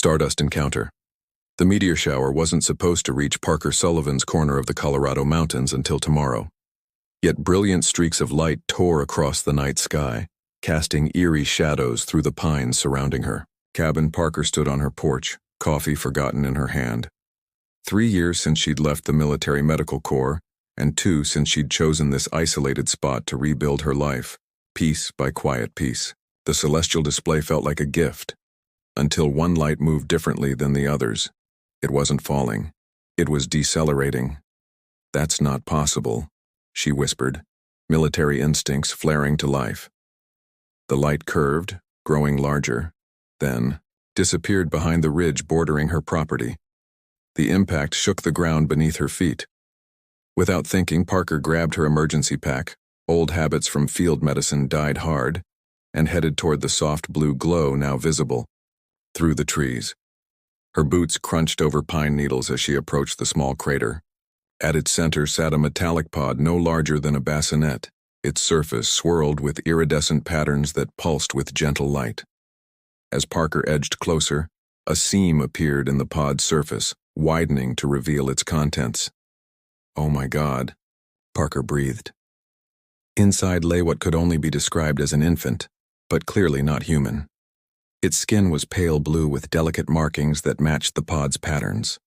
Stardust encounter. The meteor shower wasn't supposed to reach Parker Sullivan's corner of the Colorado mountains until tomorrow. Yet brilliant streaks of light tore across the night sky, casting eerie shadows through the pines surrounding her. Cabin. Parker stood on her porch, coffee forgotten in her hand. 3 years since she'd left the military medical corps, and 2 since she'd chosen this isolated spot to rebuild her life, piece by quiet piece. The celestial display felt like a gift, until one light moved differently than the others. It wasn't falling. It was decelerating. "That's not possible," she whispered, military instincts flaring to life. The light curved, growing larger, then disappeared behind the ridge bordering her property. The impact shook the ground beneath her feet. Without thinking, Parker grabbed her emergency pack. Old habits from field medicine died hard, and headed toward the soft blue glow now visible through the trees. Her boots crunched over pine needles as she approached the small crater. At its center sat a metallic pod no larger than a bassinet, its surface swirled with iridescent patterns that pulsed with gentle light. As Parker edged closer, a seam appeared in the pod's surface, widening to reveal its contents. "Oh my God," Parker breathed. Inside lay what could only be described as an infant, but clearly not human. Its skin was pale blue with delicate markings that matched the pod's patterns.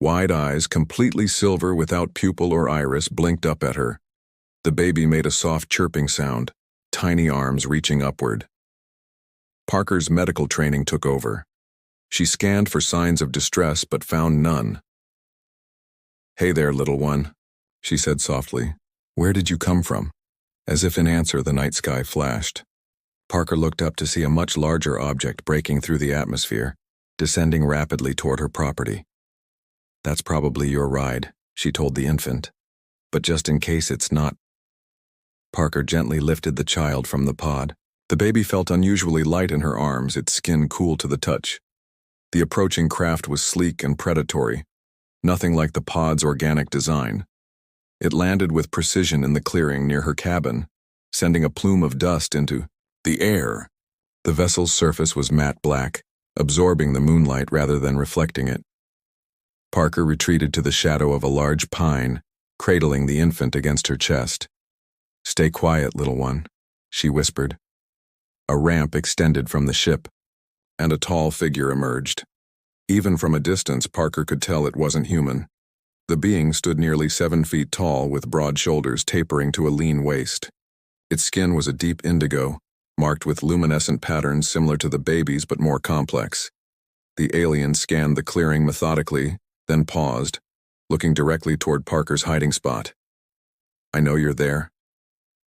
Wide eyes, completely silver without pupil or iris, blinked up at her. The baby made a soft chirping sound, tiny arms reaching upward. Parker's medical training took over. She scanned for signs of distress but found none. "Hey there, little one," she said softly. "Where did you come from?" As if in answer, the night sky flashed. Parker looked up to see a much larger object breaking through the atmosphere, descending rapidly toward her property. "That's probably your ride," she told the infant. "But just in case it's not." Parker gently lifted the child from the pod. The baby felt unusually light in her arms, its skin cool to the touch. The approaching craft was sleek and predatory, nothing like the pod's organic design. It landed with precision in the clearing near her cabin, sending a plume of dust into the air. The vessel's surface was matte black, absorbing the moonlight rather than reflecting it. Parker retreated to the shadow of a large pine, cradling the infant against her chest. "Stay quiet, little one," she whispered. A ramp extended from the ship, and a tall figure emerged. Even from a distance, Parker could tell it wasn't human. The being stood nearly 7 feet tall, with broad shoulders tapering to a lean waist. Its skin was a deep indigo, marked with luminescent patterns similar to the baby's but more complex. The alien scanned the clearing methodically, then paused, looking directly toward Parker's hiding spot. "I know you're there."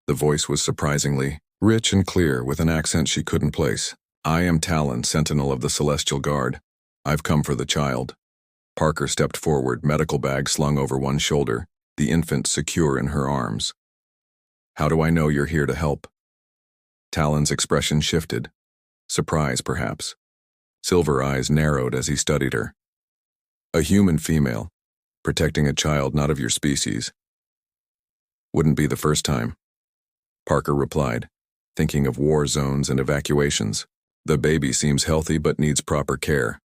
The voice was surprisingly rich and clear, with an accent she couldn't place. "I am Talon, Sentinel of the Celestial Guard. I've come for the child." Parker stepped forward, medical bag slung over one shoulder, the infant secure in her arms. "How do I know you're here to help?" Talon's expression shifted. Surprise, perhaps. Silver eyes narrowed as he studied her. "A human female, protecting a child not of your species. Wouldn't be the first time," Parker replied, thinking of war zones and evacuations. "The baby seems healthy but needs proper care.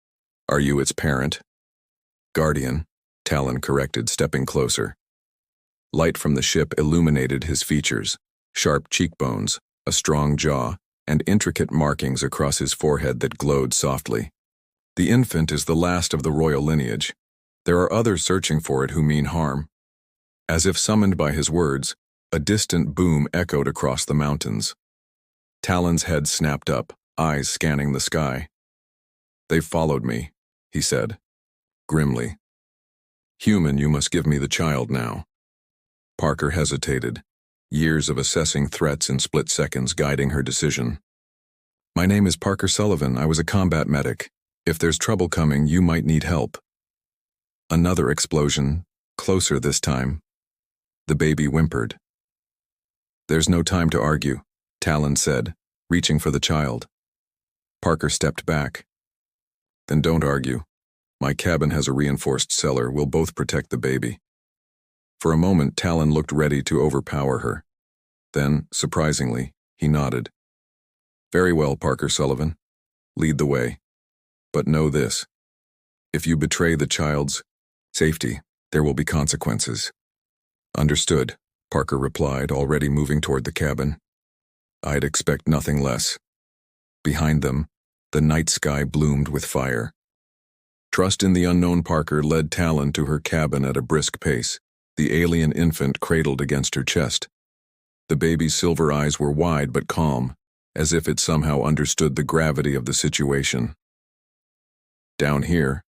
Are you its parent?" "Guardian," Talon corrected, stepping closer. Light from the ship illuminated his features, sharp cheekbones, a strong jaw, and intricate markings across his forehead that glowed softly. "The infant is the last of the royal lineage. There are others searching for it who mean harm." As if summoned by his words, a distant boom echoed across the mountains. Talon's head snapped up, eyes scanning the sky. "They've followed me," he said, grimly. "Human, you must give me the child now." Parker hesitated, years of assessing threats in split seconds guiding her decision. "My name is Parker Sullivan. I was a combat medic. If there's trouble coming, you might need help." Another explosion, closer this time. The baby whimpered. "There's no time to argue," Talon said, reaching for the child. Parker stepped back. "Then don't argue. My cabin has a reinforced cellar. We'll both protect the baby." For a moment, Talon looked ready to overpower her. Then, surprisingly, he nodded. "Very well, Parker Sullivan. Lead the way." But know this. If you betray the child's safety, there will be consequences. Understood, Parker replied, already moving toward the cabin. I'd expect nothing less. Behind them, the night sky bloomed with fire. Trust in the unknown, Parker led Talon to her cabin at a brisk pace, the alien infant cradled against her chest. The baby's silver eyes were wide but calm, as if it somehow understood the gravity of the situation. Down here,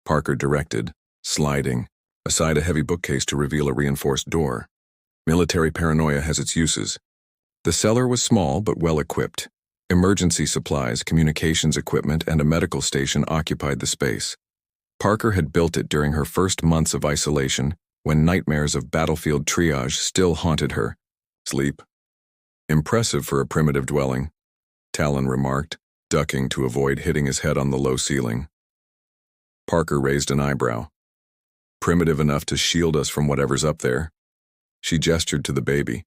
Parker directed, sliding aside a heavy bookcase to reveal a reinforced door. Military paranoia has its uses. The cellar was small but well-equipped. Emergency supplies, communications equipment, and a medical station occupied the space. Parker had built it during her first months of isolation, when nightmares of battlefield triage still haunted her. Sleep. Impressive for a primitive dwelling, Talon remarked, ducking to avoid hitting his head on the low ceiling. Parker raised an eyebrow. Primitive enough to shield us from whatever's up there. She gestured to the baby.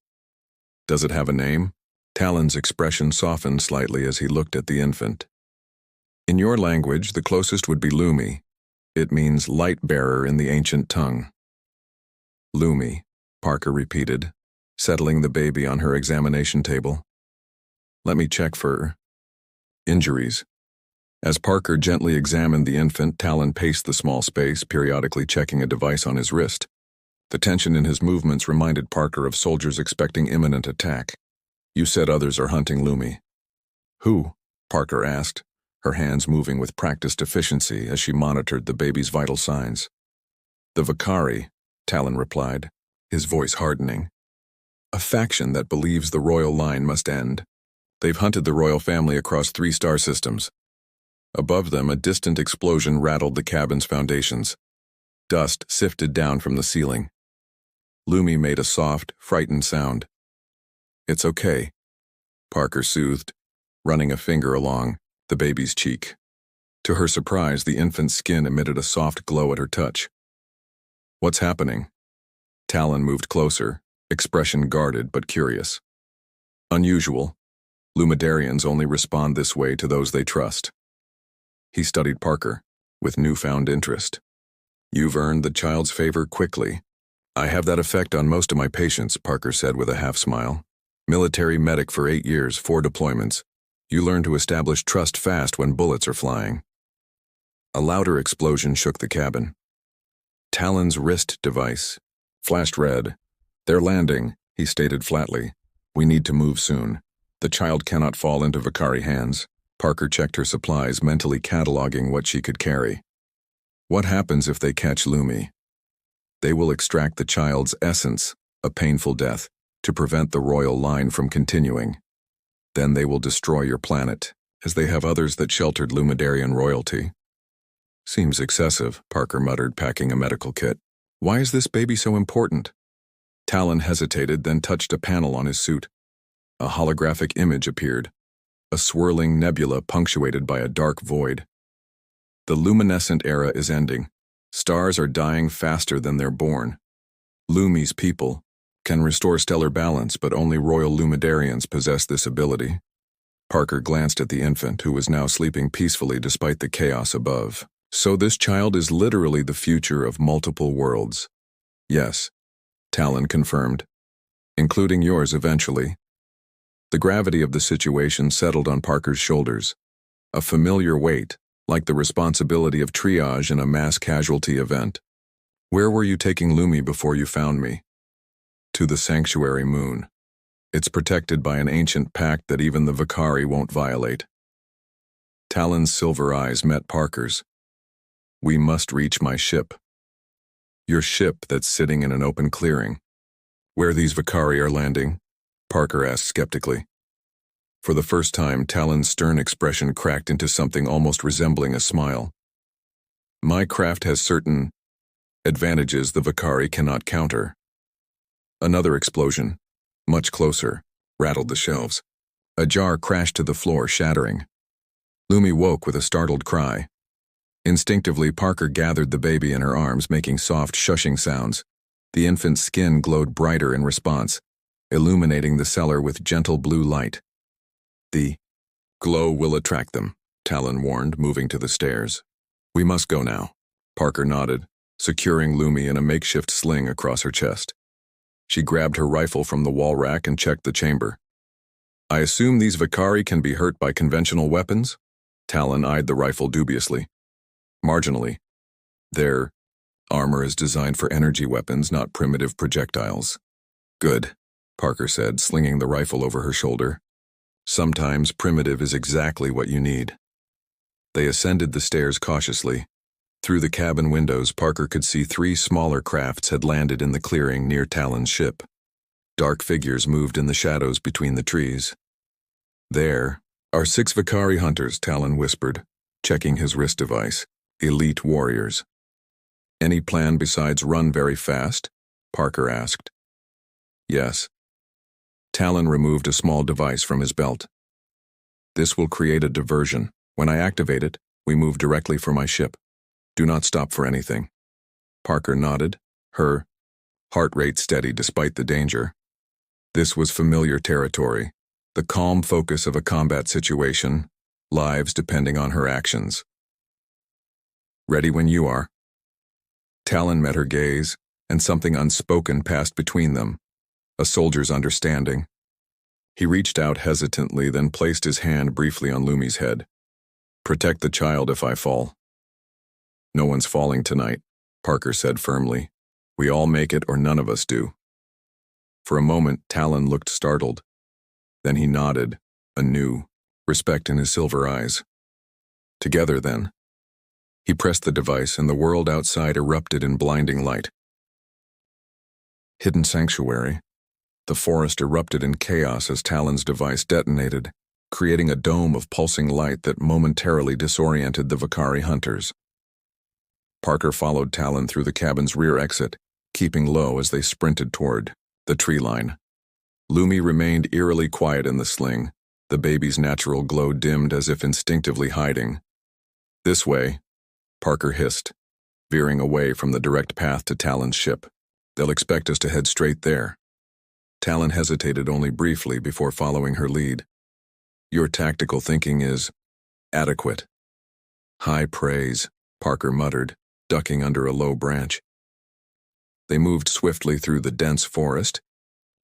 Does it have a name? Talon's expression softened slightly as he looked at the infant. In your language, the closest would be Lumi. It means light-bearer in the ancient tongue. Lumi, Parker repeated, settling the baby on her examination table. Let me check for injuries. As Parker gently examined the infant, Talon paced the small space, periodically checking a device on his wrist. The tension in his movements reminded Parker of soldiers expecting imminent attack. You said others are hunting Lumi. Who? Parker asked, her hands moving with practiced efficiency as she monitored the baby's vital signs. The Vakari, Talon replied, his voice hardening. A faction that believes the royal line must end. They've hunted the royal family across 3 star systems. Above them, a distant explosion rattled the cabin's foundations. Dust sifted down from the ceiling. Lumi made a soft, frightened sound. It's okay, Parker soothed, running a finger along the baby's cheek. To her surprise, the infant's skin emitted a soft glow at her touch. What's happening? Talon moved closer, expression guarded but curious. Unusual. Lumidarians only respond this way to those they trust. He studied Parker, with newfound interest. You've earned the child's favor quickly. I have that effect on most of my patients, Parker said with a half-smile. Military medic for 8 years, 4 deployments. You learn to establish trust fast when bullets are flying. A louder explosion shook the cabin. Talon's wrist device flashed red. They're landing, he stated flatly. We need to move soon. The child cannot fall into Vakari hands. Parker checked her supplies, mentally cataloging what she could carry. What happens if they catch Lumi? They will extract the child's essence, a painful death, to prevent the royal line from continuing. Then they will destroy your planet, as they have others that sheltered Lumidarian royalty. Seems excessive, Parker muttered, packing a medical kit. Why is this baby so important? Talon hesitated, then touched a panel on his suit. A holographic image appeared, a swirling nebula punctuated by a dark void. The luminescent era is ending. Stars are dying faster than they're born. Lumi's people can restore stellar balance, but only royal Lumidarians possess this ability. Parker glanced at the infant, who was now sleeping peacefully despite the chaos above. So this child is literally the future of multiple worlds. Yes, Talon confirmed. Including yours eventually. The gravity of the situation settled on Parker's shoulders. A familiar weight, like the responsibility of triage in a mass casualty event. Where were you taking Lumi before you found me? To the sanctuary moon. It's protected by an ancient pact that even the Vakari won't violate. Talon's silver eyes met Parker's. We must reach my ship. Your ship that's sitting in an open clearing. Where these Vakari are landing? Parker asked skeptically. For the first time, Talon's stern expression cracked into something almost resembling a smile. My craft has certain advantages the Vakari cannot counter. Another explosion, much closer, rattled the shelves. A jar crashed to the floor, shattering. Lumi woke with a startled cry. Instinctively, Parker gathered the baby in her arms, making soft, shushing sounds. The infant's skin glowed brighter in response, illuminating the cellar with gentle blue light. The glow will attract them, Talon warned, moving to the stairs. We must go now. Parker nodded, securing Lumi in a makeshift sling across her chest. She grabbed her rifle from the wall rack and checked the chamber. I assume these Vakari can be hurt by conventional weapons? Talon eyed the rifle dubiously. Marginally. Their armor is designed for energy weapons, not primitive projectiles. Good, Parker said, slinging the rifle over her shoulder. Sometimes primitive is exactly what you need. They ascended the stairs cautiously. Through the cabin windows, Parker could see 3 smaller crafts had landed in the clearing near Talon's ship. Dark figures moved in the shadows between the trees. There are 6 Vakari hunters, Talon whispered, checking his wrist device. Elite warriors. Any plan besides run very fast? Parker asked. Yes. Talon removed a small device from his belt. This will create a diversion. When I activate it, we move directly for my ship. Do not stop for anything. Parker nodded, her heart rate steady despite the danger. This was familiar territory, the calm focus of a combat situation, lives depending on her actions. Ready when you are. Talon met her gaze, and something unspoken passed between them, a soldier's understanding. He reached out hesitantly, then placed his hand briefly on Lumi's head. Protect the child if I fall. No one's falling tonight, Parker said firmly. We all make it or none of us do. For a moment, Talon looked startled. Then he nodded, a new respect in his silver eyes. Together, then. He pressed the device, and the world outside erupted in blinding light. Hidden sanctuary. The forest erupted in chaos as Talon's device detonated, creating a dome of pulsing light that momentarily disoriented the Vakari hunters. Parker followed Talon through the cabin's rear exit, keeping low as they sprinted toward the tree line. Lumi remained eerily quiet in the sling, the baby's natural glow dimmed as if instinctively hiding. This way, Parker hissed, veering away from the direct path to Talon's ship. They'll expect us to head straight there. Talon hesitated only briefly before following her lead. Your tactical thinking is adequate. High praise, Parker muttered, ducking under a low branch. They moved swiftly through the dense forest,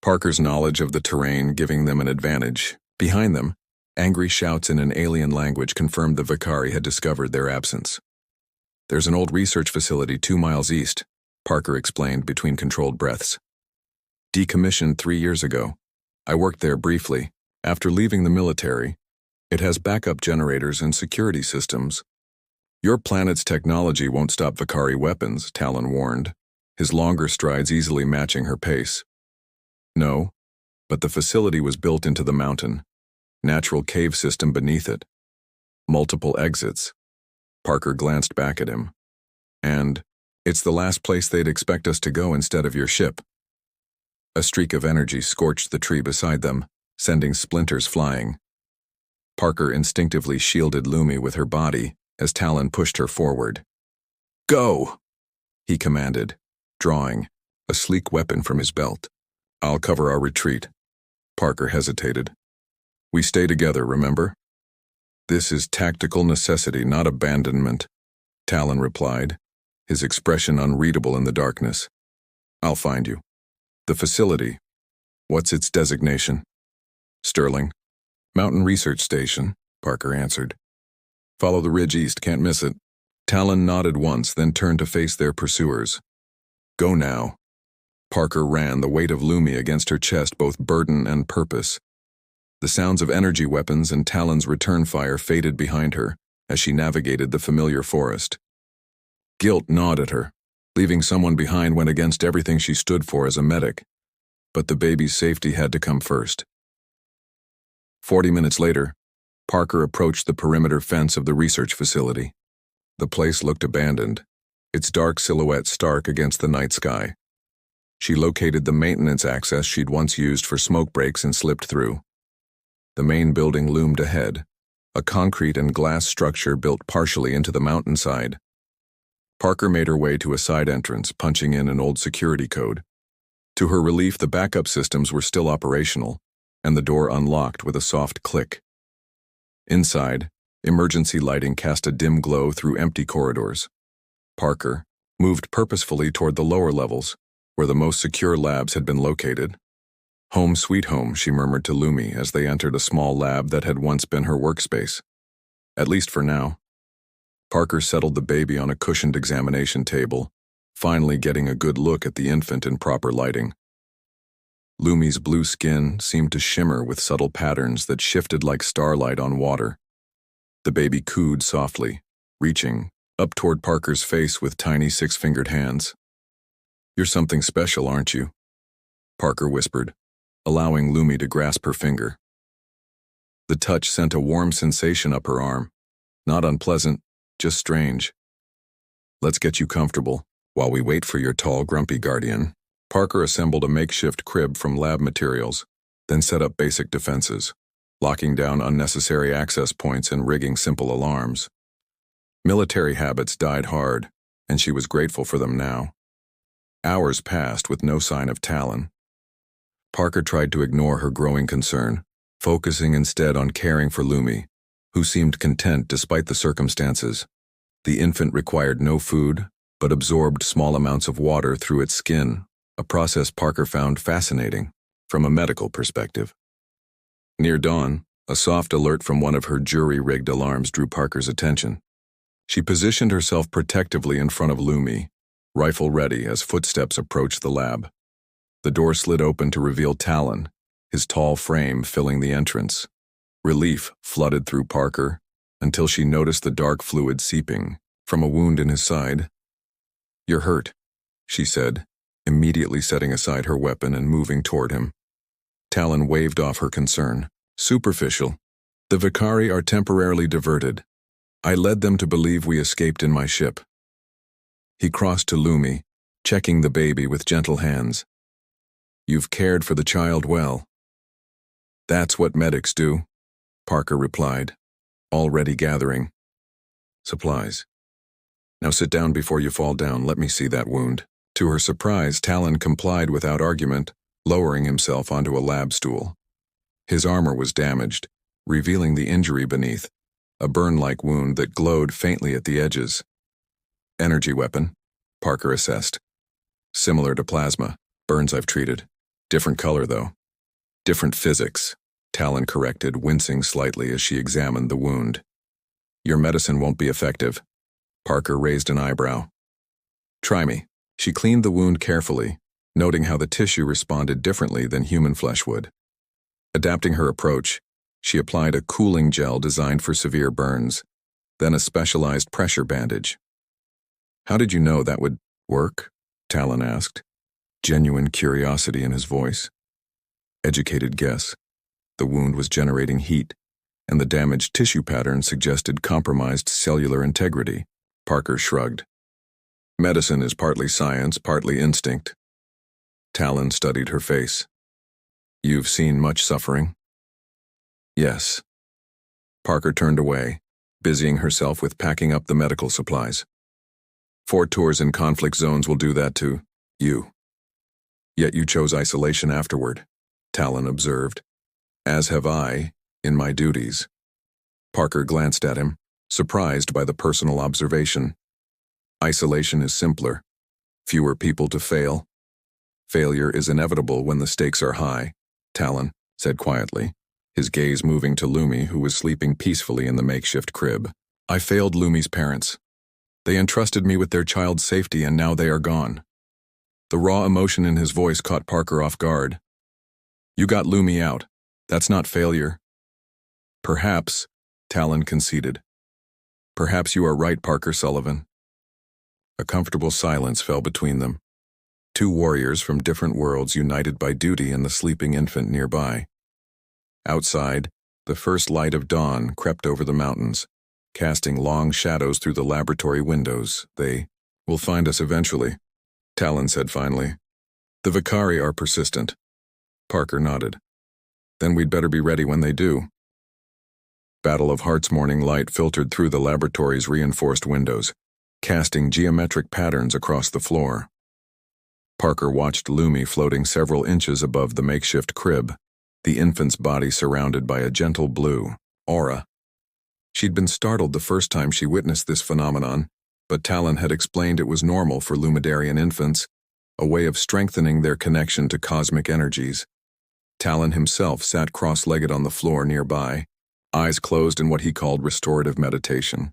Parker's knowledge of the terrain giving them an advantage. Behind them, angry shouts in an alien language confirmed the Vakari had discovered their absence. There's an old research facility 2 miles east, Parker explained between controlled breaths. Decommissioned 3 years ago. I worked there briefly. After leaving the military, it has backup generators and security systems. Your planet's technology won't stop Vakari weapons, Talon warned, his longer strides easily matching her pace. No, but the facility was built into the mountain. Natural cave system beneath it. Multiple exits. Parker glanced back at him. And it's the last place they'd expect us to go instead of your ship. A streak of energy scorched the tree beside them, sending splinters flying. Parker instinctively shielded Lumi with her body as Talon pushed her forward. Go! He commanded, drawing a sleek weapon from his belt. I'll cover our retreat. Parker hesitated. We stay together, remember? This is tactical necessity, not abandonment, Talon replied, his expression unreadable in the darkness. I'll find you. The facility. What's its designation? Sterling. Mountain Research Station, Parker answered. Follow the ridge east, can't miss it. Talon nodded once, then turned to face their pursuers. Go now. Parker ran, the weight of Lumi against her chest, both burden and purpose. The sounds of energy weapons and Talon's return fire faded behind her as she navigated the familiar forest. Guilt gnawed at her. Leaving someone behind went against everything she stood for as a medic. But the baby's safety had to come first. 40 minutes later, Parker approached the perimeter fence of the research facility. The place looked abandoned, its dark silhouette stark against the night sky. She located the maintenance access she'd once used for smoke breaks and slipped through. The main building loomed ahead, a concrete and glass structure built partially into the mountainside. Parker made her way to a side entrance, punching in an old security code. To her relief, the backup systems were still operational, and the door unlocked with a soft click. Inside, Emergency lighting cast a dim glow through empty corridors. Parker moved purposefully toward the lower levels, where the most secure labs had been located. Home sweet home, she murmured to Lumi as they entered a small lab that had once been her workspace. At least for now. Parker settled the baby on a cushioned examination table, finally getting a good look at the infant in proper lighting. Lumi's blue skin seemed to shimmer with subtle patterns that shifted like starlight on water. The baby cooed softly, reaching up toward Parker's face with tiny six-fingered hands. "You're something special, aren't you?" Parker whispered, allowing Lumi to grasp her finger. The touch sent a warm sensation up her arm. Not unpleasant, just strange. "Let's get you comfortable while we wait for your tall, grumpy guardian." Parker assembled a makeshift crib from lab materials, then set up basic defenses, locking down unnecessary access points and rigging simple alarms. Military habits died hard, and she was grateful for them now. Hours passed with no sign of Talon. Parker tried to ignore her growing concern, focusing instead on caring for Lumi, who seemed content despite the circumstances. The infant required no food, but absorbed small amounts of water through its skin, a process Parker found fascinating from a medical perspective. Near dawn, a soft alert from one of her jury-rigged alarms drew Parker's attention. She positioned herself protectively in front of Lumi, rifle ready as footsteps approached the lab. The door slid open to reveal Talon, his tall frame filling the entrance. Relief flooded through Parker until she noticed the dark fluid seeping from a wound in his side. "You're hurt," she said, immediately setting aside her weapon and moving toward him. Talon waved off her concern. "Superficial. The Vicari are temporarily diverted. I led them to believe we escaped in my ship." He crossed to Lumi, checking the baby with gentle hands. "You've cared for the child well." "That's what medics do," Parker replied, already gathering supplies. "Now sit down before you fall down. Let me see that wound." To her surprise, Talon complied without argument, lowering himself onto a lab stool. His armor was damaged, revealing the injury beneath, a burn-like wound that glowed faintly at the edges. "Energy weapon," Parker assessed. "Similar to plasma, burns I've treated. Different color, though." "Different physics," Talon corrected, wincing slightly as she examined the wound. "Your medicine won't be effective." Parker raised an eyebrow. "Try me." She cleaned the wound carefully, noting how the tissue responded differently than human flesh would. Adapting her approach, she applied a cooling gel designed for severe burns, then a specialized pressure bandage. "How did you know that would work?" Talon asked, genuine curiosity in his voice. "Educated guess. The wound was generating heat, and the damaged tissue pattern suggested compromised cellular integrity." Parker shrugged. "Medicine is partly science, partly instinct." Talon studied her face. "You've seen much suffering?" "Yes." Parker turned away, busying herself with packing up the medical supplies. 4 tours in conflict zones will do that to you. Yet you chose isolation afterward," Talon observed. "As have I, in my duties." Parker glanced at him, surprised by the personal observation. "Isolation is simpler. Fewer people to fail. Failure is inevitable when the stakes are high," Talon said quietly, his gaze moving to Lumi, who was sleeping peacefully in the makeshift crib. "I failed Lumi's parents. They entrusted me with their child's safety, and now they are gone." The raw emotion in his voice caught Parker off guard. "You got Lumi out. That's not failure." "Perhaps," Talon conceded. "Perhaps you are right, Parker Sullivan." A comfortable silence fell between them. 2 warriors from different worlds united by duty and the sleeping infant nearby. Outside, the first light of dawn crept over the mountains, casting long shadows through the laboratory windows. "They will find us eventually," Talon said finally. "The Vicari are persistent." Parker nodded. "Then we'd better be ready when they do." Battle of Hearts morning light filtered through the laboratory's reinforced windows, casting geometric patterns across the floor. Parker watched Lumi floating several inches above the makeshift crib, the infant's body surrounded by a gentle blue aura. She'd been startled the first time she witnessed this phenomenon, but Talon had explained it was normal for Lumidarian infants, a way of strengthening their connection to cosmic energies. Talon himself sat cross-legged on the floor nearby, eyes closed in what he called restorative meditation.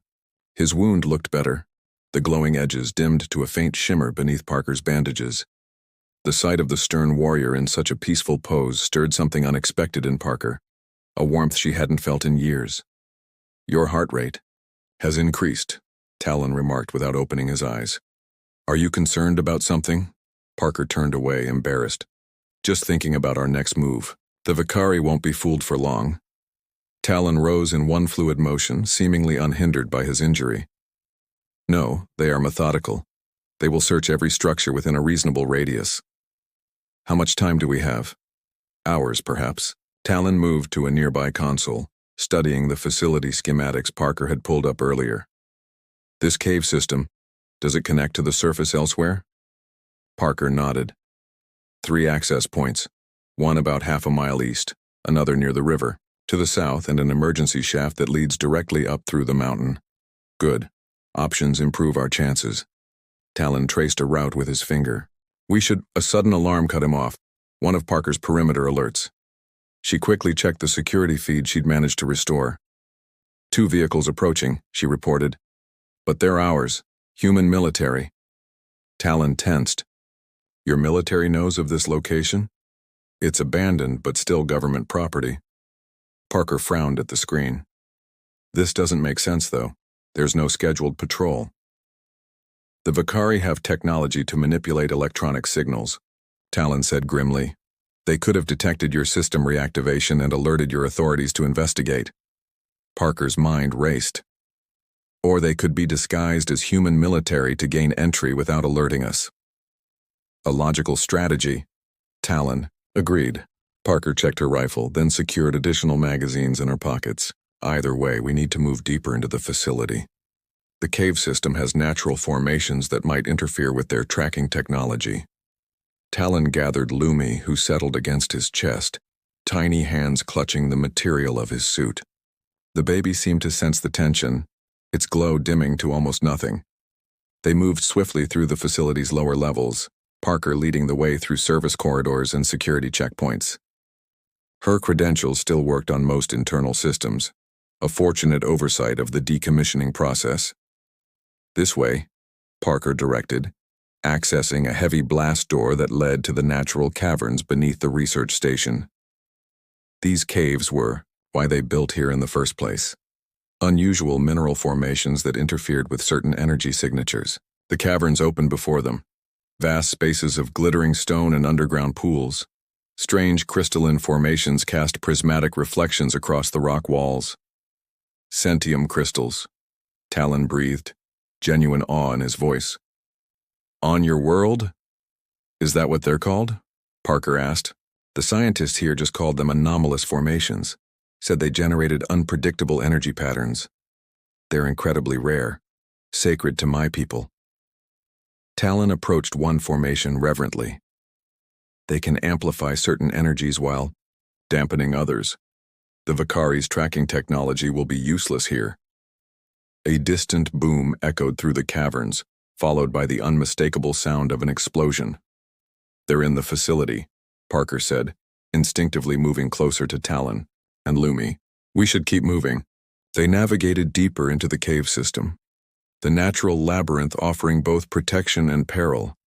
His wound looked better, the glowing edges dimmed to a faint shimmer beneath Parker's bandages. The sight of the stern warrior in such a peaceful pose stirred something unexpected in Parker, a warmth she hadn't felt in years. "Your heart rate has increased," Talon remarked without opening his eyes. "Are you concerned about something?" Parker turned away, embarrassed. "Just thinking about our next move. The Vicari won't be fooled for long." Talon rose in one fluid motion, seemingly unhindered by his injury. "No, they are methodical. They will search every structure within a reasonable radius." "How much time do we have?" "Hours, perhaps." Talon moved to a nearby console, studying the facility schematics Parker had pulled up earlier. "This cave system, does it connect to the surface elsewhere?" Parker nodded. 3 access points, one about half a mile east, another near the river, to the south, and an emergency shaft that leads directly up through the mountain. "Good. Options improve our chances." Talon traced a route with his finger. A sudden alarm cut him off, one of Parker's perimeter alerts. She quickly checked the security feed she'd managed to restore. 2 vehicles approaching, she reported. "But they're ours. Human military." Talon tensed. "Your military knows of this location?" "It's abandoned, but still government property." Parker frowned at the screen. "This doesn't make sense, though. There's no scheduled patrol." "The Vicari have technology to manipulate electronic signals," Talon said grimly. "They could have detected your system reactivation and alerted your authorities to investigate." Parker's mind raced. "Or they could be disguised as human military to gain entry without alerting us." "A logical strategy," Talon agreed. Parker checked her rifle, then secured additional magazines in her pockets. "Either way, we need to move deeper into the facility. The cave system has natural formations that might interfere with their tracking technology." Talon gathered Lumi, who settled against his chest, tiny hands clutching the material of his suit. The baby seemed to sense the tension, its glow dimming to almost nothing. They moved swiftly through the facility's lower levels, Parker leading the way through service corridors and security checkpoints. Her credentials still worked on most internal systems, a fortunate oversight of the decommissioning process. "This way," Parker directed, accessing a heavy blast door that led to the natural caverns beneath the research station. These caves were why they built here in the first place. Unusual mineral formations that interfered with certain energy signatures. The caverns opened before them, vast spaces of glittering stone and underground pools. Strange crystalline formations cast prismatic reflections across the rock walls. "Centium crystals," Talon breathed, genuine awe in his voice. "On your world? Is that what they're called?" Parker asked. "The scientists here just called them anomalous formations, said they generated unpredictable energy patterns. They're incredibly rare, sacred to my people." Talon approached one formation reverently. "They can amplify certain energies while dampening others. The Vicari's tracking technology will be useless here." A distant boom echoed through the caverns, followed by the unmistakable sound of an explosion. "They're in the facility," Parker said, instinctively moving closer to Talon and Lumi. "We should keep moving." They navigated deeper into the cave system, the natural labyrinth offering both protection and peril.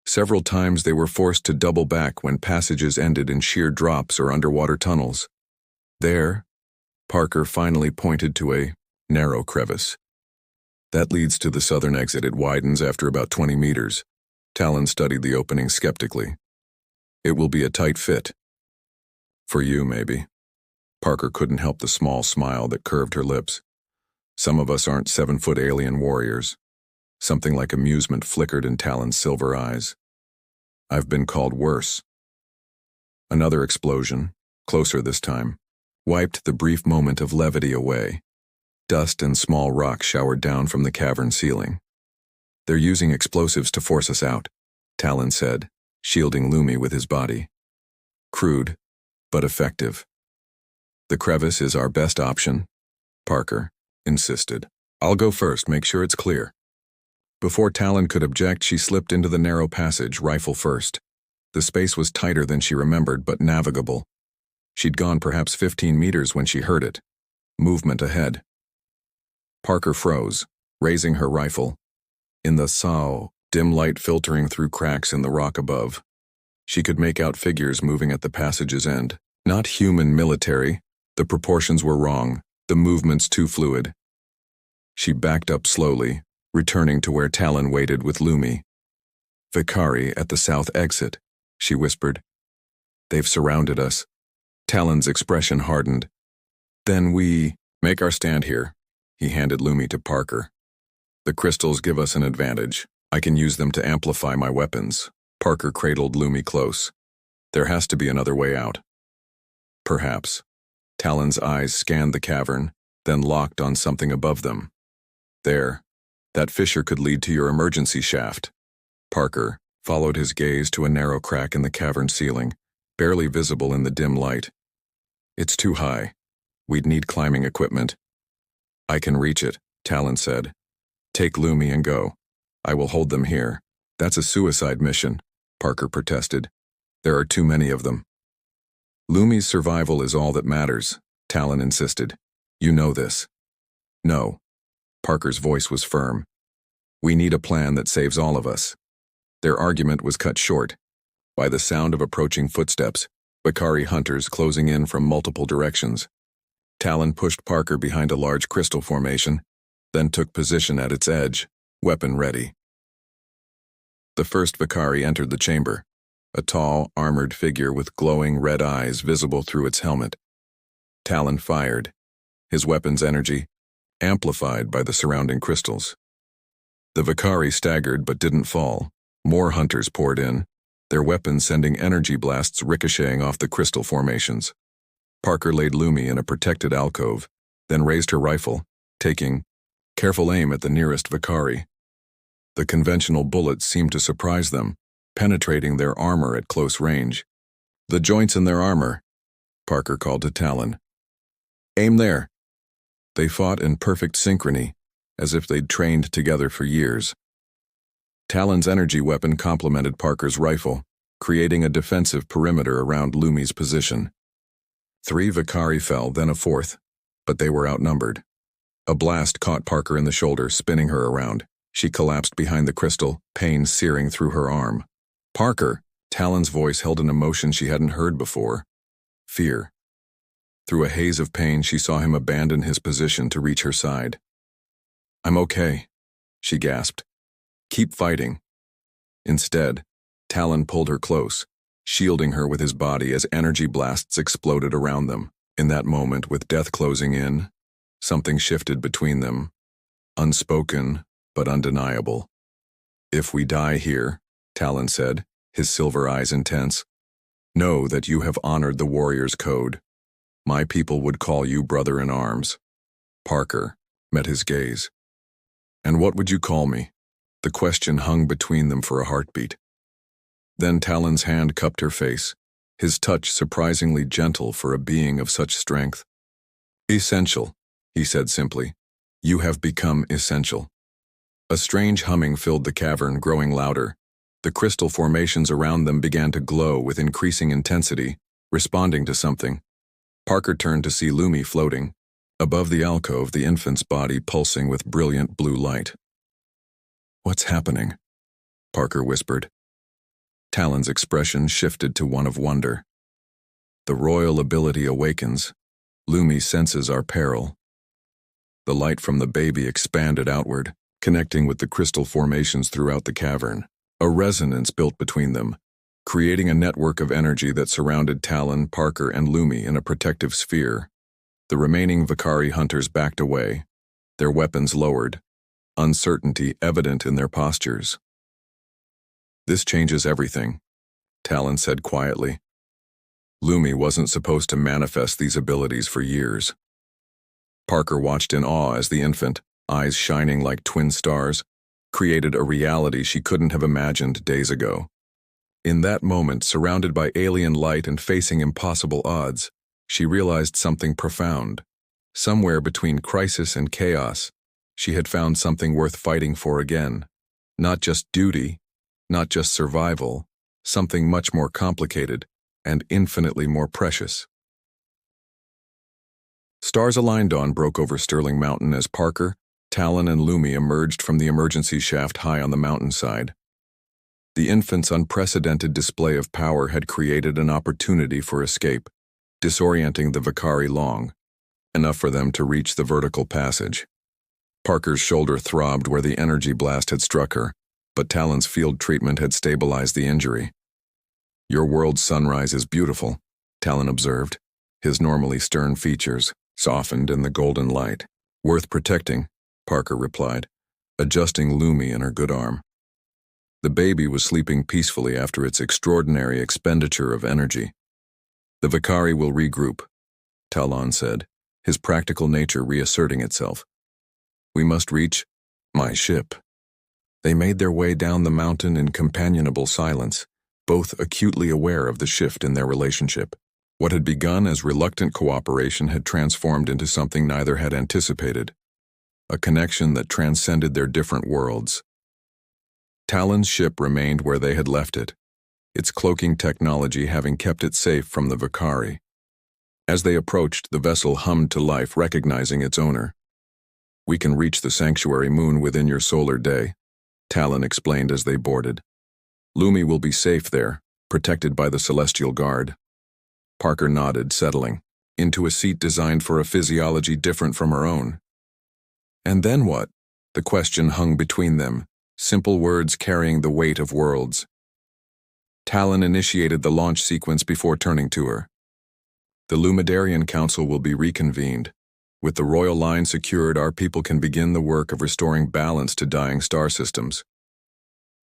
Several times they were forced to double back when passages ended in sheer drops or underwater tunnels. "There," Parker finally pointed to a narrow crevice. "That leads to the southern exit. It widens after about 20 meters. Talon studied the opening skeptically. "It will be a tight fit." "For you, maybe." Parker couldn't help the small smile that curved her lips. "Some of us aren't 7-foot alien warriors." Something like amusement flickered in Talon's silver eyes. "I've been called worse." Another explosion, closer this time, wiped the brief moment of levity away. Dust and small rocks showered down from the cavern ceiling. "They're using explosives to force us out," Talon said, shielding Lumi with his body. "Crude, but effective." "The crevice is our best option," Parker, insisted. I'll go first, make sure it's clear. Before Talon could object, she slipped into the narrow passage, rifle first. The space was tighter than she remembered, but navigable. She'd gone perhaps 15 meters when she heard it. Movement ahead. Parker froze, raising her rifle. In the sow, dim light filtering through cracks in the rock above. She could make out figures moving at the passage's end. Not human military. The proportions were wrong, the movements too fluid. She backed up slowly, returning to where Talon waited with Lumi. "Vicari at the south exit," she whispered. "They've surrounded us." Talon's expression hardened. "Then we make our stand here." He handed Lumi to Parker. "The crystals give us an advantage. I can use them to amplify my weapons." Parker cradled Lumi close. "There has to be another way out." "Perhaps." Talon's eyes scanned the cavern, then locked on something above them. "There. That fissure could lead to your emergency shaft." Parker followed his gaze to a narrow crack in the cavern ceiling, barely visible in the dim light. "It's too high. We'd need climbing equipment." "I can reach it," Talon said. "Take Lumi and go. I will hold them here." "That's a suicide mission," Parker protested. "There are too many of them." "Lumi's survival is all that matters," Talon insisted. "You know this." "No." Parker's voice was firm. "We need a plan that saves all of us." Their argument was cut short by the sound of approaching footsteps, Vicari hunters closing in from multiple directions. Talon pushed Parker behind a large crystal formation, then took position at its edge, weapon ready. The first Vicari entered the chamber, a tall, armored figure with glowing red eyes visible through its helmet. Talon fired, his weapon's energy amplified by the surrounding crystals. The Vicari staggered but didn't fall. More hunters poured in, their weapons sending energy blasts ricocheting off the crystal formations. Parker laid Lumi in a protected alcove, then raised her rifle, taking careful aim at the nearest Vicari. The conventional bullets seemed to surprise them, penetrating their armor at close range. "The joints in their armor," Parker called to Talon. "Aim there." They fought in perfect synchrony, as if they'd trained together for years. Talon's energy weapon complemented Parker's rifle, creating a defensive perimeter around Lumi's position. 3 Vicari fell, then a 4th, but they were outnumbered. A blast caught Parker in the shoulder, spinning her around. She collapsed behind the crystal, pain searing through her arm. "Parker!" Talon's voice held an emotion she hadn't heard before. Fear. Through a haze of pain, she saw him abandon his position to reach her side. "I'm okay," she gasped. "Keep fighting." Instead, Talon pulled her close, shielding her with his body as energy blasts exploded around them. In that moment, with death closing in, something shifted between them, unspoken but undeniable. "If we die here," Talon said, his silver eyes intense, "know that you have honored the warrior's code. My people would call you brother in arms." Parker met his gaze. "And what would you call me?" The question hung between them for a heartbeat. Then Talon's hand cupped her face, his touch surprisingly gentle for a being of such strength. "Essential," he said simply. "You have become essential." A strange humming filled the cavern, growing louder. The crystal formations around them began to glow with increasing intensity, responding to something. Parker turned to see Lumi floating. Above the alcove, the infant's body pulsing with brilliant blue light. "What's happening?" Parker whispered. Talon's expression shifted to one of wonder. "The royal ability awakens. Lumi senses our peril." The light from the baby expanded outward, connecting with the crystal formations throughout the cavern. A resonance built between them, creating a network of energy that surrounded Talon, Parker, and Lumi in a protective sphere. The remaining Vicari hunters backed away, their weapons lowered, uncertainty evident in their postures. "This changes everything," Talon said quietly. Lumi wasn't supposed to manifest these abilities for years. Parker watched in awe as the infant, eyes shining like twin stars, created a reality she couldn't have imagined days ago. In that moment, surrounded by alien light and facing impossible odds, she realized something profound. Somewhere between crisis and chaos, she had found something worth fighting for again. Not just duty, not just survival, something much more complicated and infinitely more precious. Stars-aligned dawn broke over Sterling Mountain as Parker, Talon, and Lumi emerged from the emergency shaft high on the mountainside. The infant's unprecedented display of power had created an opportunity for escape, disorienting the Vakari long, enough for them to reach the vertical passage. Parker's shoulder throbbed where the energy blast had struck her, but Talon's field treatment had stabilized the injury. "Your world's sunrise is beautiful," Talon observed, his normally stern features softened in the golden light. "Worth protecting," Parker replied, adjusting Lumi in her good arm. The baby was sleeping peacefully after its extraordinary expenditure of energy. "The Vakari will regroup," Talon said, his practical nature reasserting itself. "We must reach my ship." They made their way down the mountain in companionable silence, both acutely aware of the shift in their relationship. What had begun as reluctant cooperation had transformed into something neither had anticipated, a connection that transcended their different worlds. Talon's ship remained where they had left it, its cloaking technology having kept it safe from the Vakari. As they approached, the vessel hummed to life, recognizing its owner. "We can reach the sanctuary moon within your solar day," Talon explained as they boarded. "Lumi will be safe there, protected by the Celestial Guard." Parker nodded, settling into a seat designed for a physiology different from her own. And then what? The question hung between them, simple words carrying the weight of worlds. Talon initiated the launch sequence before turning to her. "The Lumidarian Council will be reconvened. With the royal line secured, our people can begin the work of restoring balance to dying star systems."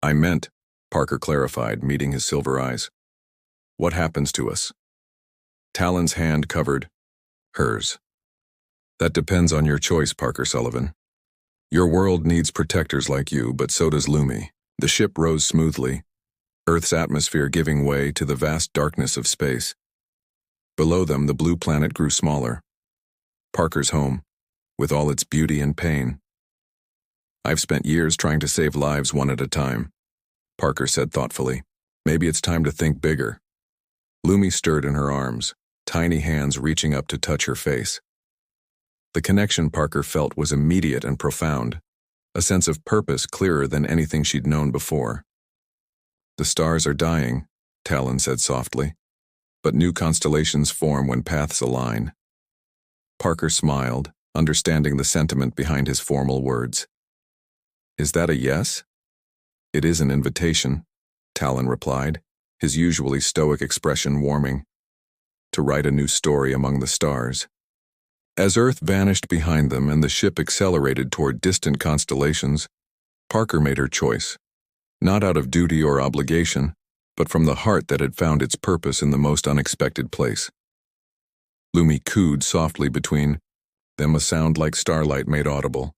"I meant," Parker clarified, meeting his silver eyes, "what happens to us?" Talon's hand covered hers. "That depends on your choice, Parker Sullivan. Your world needs protectors like you, but so does Lumi." The ship rose smoothly, Earth's atmosphere giving way to the vast darkness of space. Below them, the blue planet grew smaller. Parker's home, with all its beauty and pain. "I've spent years trying to save lives one at a time," Parker said thoughtfully. "Maybe it's time to think bigger." Lumi stirred in her arms, tiny hands reaching up to touch her face. The connection Parker felt was immediate and profound, a sense of purpose clearer than anything she'd known before. "The stars are dying," Talon said softly, "but new constellations form when paths align." Parker smiled, understanding the sentiment behind his formal words. "Is that a yes?" "It is an invitation," Talon replied, his usually stoic expression warming. "To write a new story among the stars." As Earth vanished behind them and the ship accelerated toward distant constellations, Parker made her choice, not out of duty or obligation, but from the heart that had found its purpose in the most unexpected place. Lumi cooed softly between them, a sound like starlight made audible.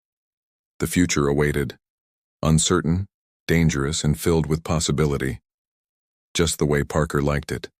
The future awaited, uncertain, dangerous, and filled with possibility, just the way Parker liked it.